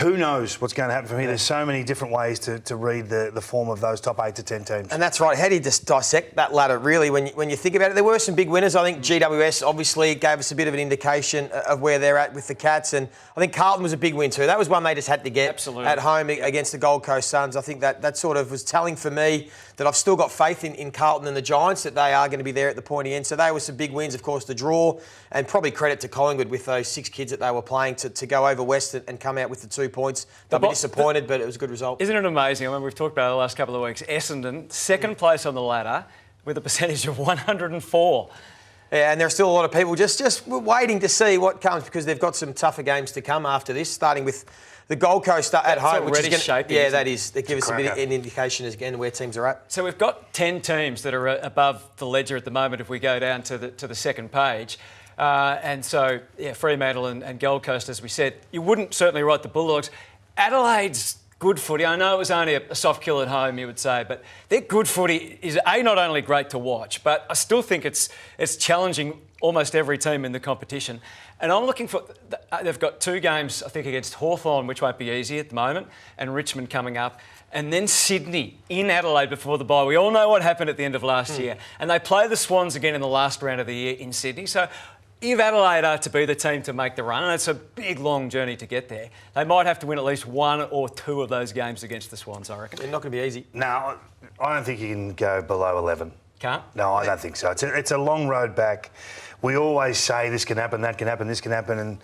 who knows what's going to happen from here? There's so many different ways to read the form of those top 8 to 10 teams. And that's right. How do you just dissect that ladder, really, when you think about it? There were some big winners. I think GWS obviously gave us a bit of an indication of where they're at with the Cats. And I think Carlton was a big win too. That was one they just had to get at home against the Gold Coast Suns. I think that sort of was telling for me that I've still got faith in Carlton and the Giants, that they are going to be there at the pointy end. So they were some big wins, of course, the draw, and probably credit to Collingwood with those 6 kids that they were playing to go over West and come out with the 2 points. They'll be disappointed, but it was a good result. Isn't it amazing? I mean, we've talked about it the last couple of weeks. Essendon, second place on the ladder with a percentage of 104. Yeah, and there are still a lot of people just waiting to see what comes, because they've got some tougher games to come after this, starting with the Gold Coast at home, which is shaping. Yeah, that is. That gives us a bit of an indication again where teams are at. So we've got 10 teams that are above the ledger at the moment. If we go down to the second page, and so Fremantle and Gold Coast, as we said, you wouldn't certainly write the Bulldogs. Adelaide's good footy. I know it was only a soft kill at home, you would say, but their good footy is not only great to watch, but I still think it's challenging almost every team in the competition. And I'm looking for... They've got 2 games, I think, against Hawthorn, which won't be easy at the moment, and Richmond coming up. And then Sydney in Adelaide before the bye. We all know what happened at the end of last year. And they play the Swans again in the last round of the year in Sydney. So if Adelaide are to be the team to make the run, and it's a big, long journey to get there, they might have to win at least 1 or 2 of those games against the Swans, I reckon. They're not going to be easy. No, I don't think you can go below 11. Can't? No, I don't think so. It's a long road back. We always say this can happen, that can happen, this can happen,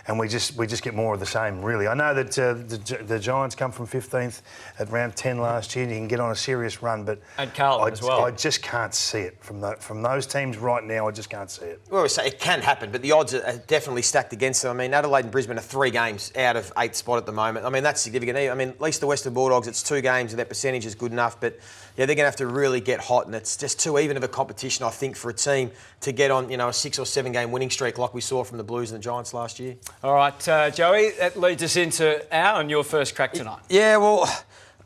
and we just get more of the same, really. I know that the Giants come from 15th at round 10 last year, and you can get on a serious run, but and Carlton as well. I just can't see it from those teams right now. I just can't see it. Well, we say it can happen, but the odds are definitely stacked against them. I mean, Adelaide and Brisbane are 3 games out of 8th spot at the moment. I mean, that's significant. I mean, at least the Western Bulldogs, it's 2 games, and that percentage is good enough. But yeah, they're going to have to really get hot, and it's just too even of a competition, I think, for a team to get on, a 6 or 7 game winning streak like we saw from the Blues and the Giants last year. All right, Joey, that leads us into our and your first crack tonight. Yeah, well,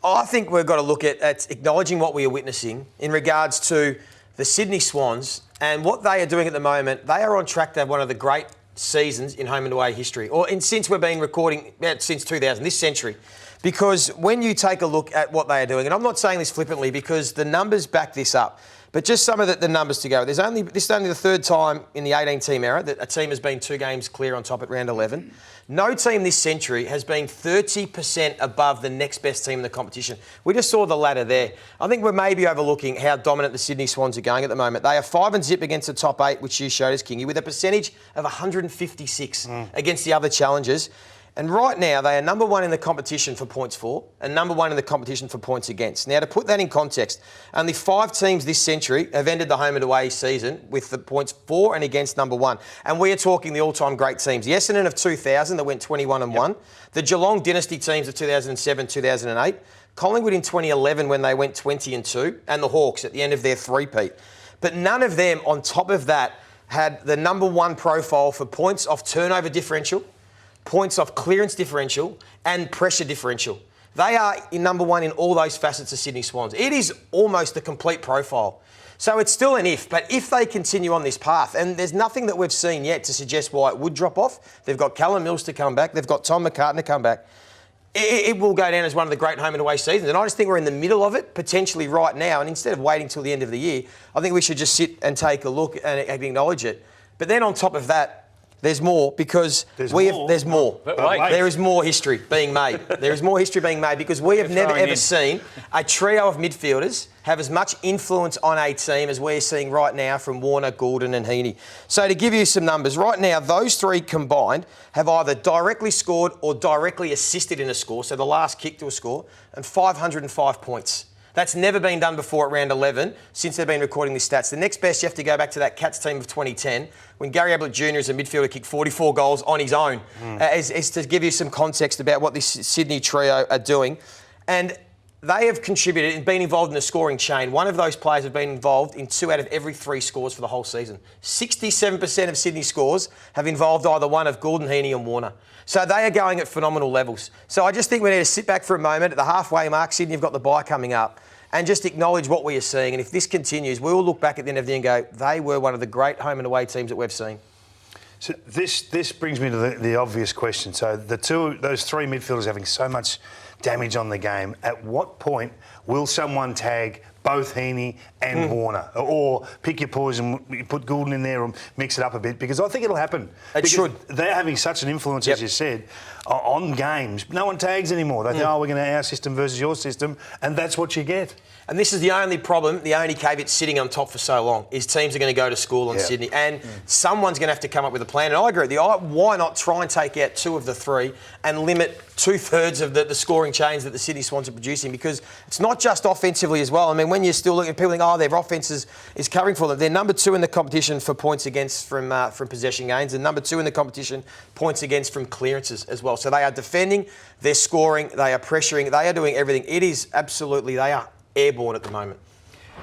I think we've got to look at acknowledging what we are witnessing in regards to the Sydney Swans and what they are doing at the moment. They are on track to have one of the great seasons in home and away history, since we've been recording, since 2000, this century. Because when you take a look at what they are doing, and I'm not saying this flippantly because the numbers back this up, but just some of the numbers to go. This is only the 3rd time in the 18-team era that a team has been 2 games clear on top at round 11. No team this century has been 30% above the next best team in the competition. We just saw the ladder there. I think we're maybe overlooking how dominant the Sydney Swans are going at the moment. They are 5-0 against the top 8, which you showed us, Kingy, with a percentage of 156 against the other challengers. And right now, they are number 1 in the competition for points for and number 1 in the competition for points against. Now, to put that in context, only 5 teams this century have ended the home and away season with the points for and against number 1. And we are talking the all-time great teams. The Essendon of 2000 that went 21-1. The Geelong dynasty teams of 2007, 2008. Collingwood in 2011 when they went 20-2. And the Hawks at the end of their 3-peat. But none of them, on top of that, had the number 1 profile for points off turnover differential, points off clearance differential and pressure differential. They are in number 1 in all those facets of Sydney Swans. It is almost a complete profile. So it's still an if, but if they continue on this path, and there's nothing that we've seen yet to suggest why it would drop off. They've got Callum Mills to come back. They've got Tom McCartan to come back. It will go down as one of the great home and away seasons. And I just think we're in the middle of it, potentially right now. And instead of waiting till the end of the year, I think we should just sit and take a look and acknowledge it. But then on top of that, there's more because there's more. There is more history being made. There is more history being made because we have never ever seen a trio of midfielders have as much influence on a team as we're seeing right now from Warner, Goulden and Heaney. So to give you some numbers, right now those 3 combined have either directly scored or directly assisted in a score, so the last kick to a score, and 505 points. That's never been done before at round 11 since they've been recording these stats. The next best, you have to go back to that Cats team of 2010 when Gary Ablett Jr. as a midfielder kicked 44 goals on his own, is to give you some context about what this Sydney trio are doing. And they have contributed and been involved in the scoring chain. One of those players have been involved in 2 out of every 3 scores for the whole season. 67% of Sydney scores have involved either one of Goulden, Heaney and Warner. So they are going at phenomenal levels. So I just think we need to sit back for a moment. At the halfway mark, Sydney have got the bye coming up, and just acknowledge what we are seeing. And if this continues, we will look back at the end of the year and go, they were one of the great home and away teams that we've seen. So this brings me to the obvious question. So those three midfielders having so much damage on the game, at what point will someone tag both Heaney and Warner, or pick your poison, put Goulden in there, or mix it up a bit? Because I think it'll happen. It should. They're having such an influence, as you said, on games. No one tags anymore. They think, oh, we're going to our system versus your system, and that's what you get. And this is the only problem, the only caveat sitting on top for so long, is teams are going to go to school on Sydney. And someone's going to have to come up with a plan. And I agree with you. Why not try and take out two of the three and limit 2/3 of the scoring chains that the Sydney Swans are producing? Because it's not just offensively as well. I mean, when you're still looking at people think, oh, their offense is covering for them. They're number 2 in the competition for points against from possession gains, and number 2 in the competition points against from clearances as well. So they are defending, they're scoring, they are pressuring, they are doing everything. It is absolutely, they are airborne at the moment.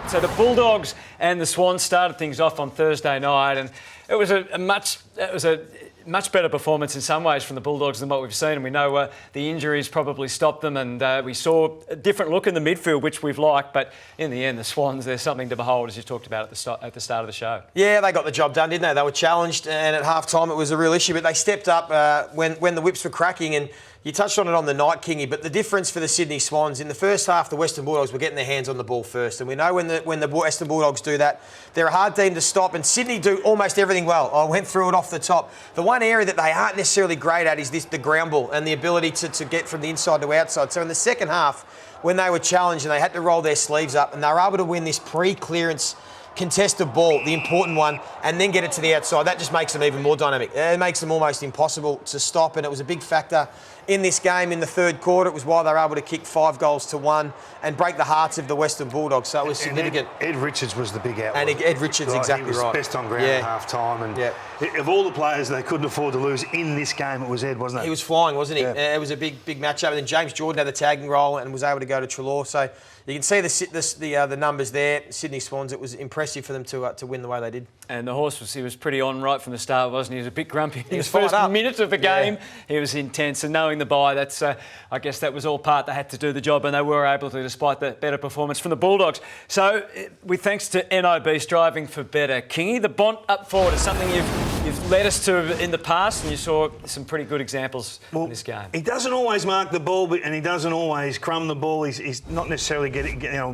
So the Bulldogs and the Swans started things off on Thursday night, and it was a much better performance in some ways from the Bulldogs than what we've seen. And we know the injuries probably stopped them, and we saw a different look in the midfield, which we've liked. But in the end, the Swans, there's something to behold, as you talked about at the start of the show. Yeah, they got the job done, didn't they? They were challenged, and at half-time it was a real issue. But they stepped up when the whips were cracking, and you touched on it on the night, Kingy, but the difference for the Sydney Swans, in the first half, the Western Bulldogs were getting their hands on the ball first. And we know when the Western Bulldogs do that, they're a hard team to stop. And Sydney do almost everything well. I went through it off the top. The one area that they aren't necessarily great at is the ground ball and the ability to get from the inside to outside. So in the second half, when they were challenged and they had to roll their sleeves up and they were able to win this pre-clearance contested ball, the important one, and then get it to the outside, that just makes them even more dynamic. It makes them almost impossible to stop, and it was a big factor in this game in the third quarter. It was why they were able to kick 5 goals to 1 and break the hearts of the Western Bulldogs. So it was significant. Ed Richards was the big outlet. And Ed Richards, exactly right. He was best on ground at half-time. And of all the players they couldn't afford to lose in this game, it was Ed, wasn't it? He was flying, wasn't he? It was a big matchup. And then James Jordan had the tagging role and was able to go to Treloar. So you can see the numbers there. Sydney Swans, it was impressive for them to win the way they did. And the horse he was pretty on right from the start, wasn't he? He was a bit grumpy in the first minute of the game. He was intense, and knowing the bye, that's I guess that was all part. They had to do the job, and they were able to, despite the better performance from the Bulldogs. So, with thanks to NIB striving for better, Kingy, the Bont up forward is something you've led us to in the past, and you saw some pretty good examples in this game. He doesn't always mark the ball, and he doesn't always crumb the ball. He's not necessarily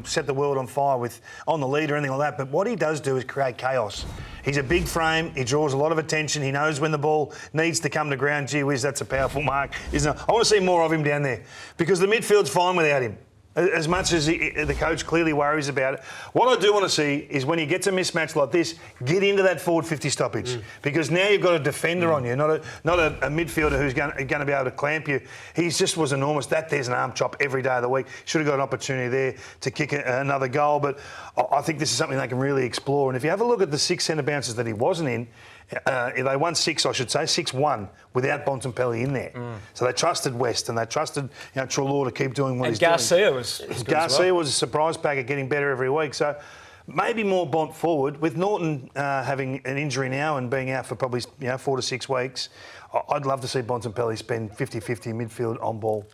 set the world on fire on the lead or anything like that. But what he does do is create chaos. He's a big frame. He draws a lot of attention. He knows when the ball needs to come to ground. Gee whiz, that's a powerful mark, isn't it? I want to see more of him down there because the midfield's fine without him. As much as the coach clearly worries about it. What I do want to see is when he gets a mismatch like this, get into that forward 50 stoppage. Because now you've got a defender on you, not a midfielder who's going to be able to clamp you. He just was enormous. There's an arm chop every day of the week. Should have got an opportunity there to kick another goal. But I think this is something they can really explore. And if you have a look at the 6 centre bounces that he wasn't in, they won 6, I should say, 6-1 without Bontempelli in there. So they trusted West and they trusted Treloar to keep doing what he's doing. Garcia was a surprise packet, getting better every week. So maybe more Bont forward. With Norton having an injury now and being out for probably 4 to 6 weeks, I'd love to see Bontempelli spend 50-50 midfield on ball.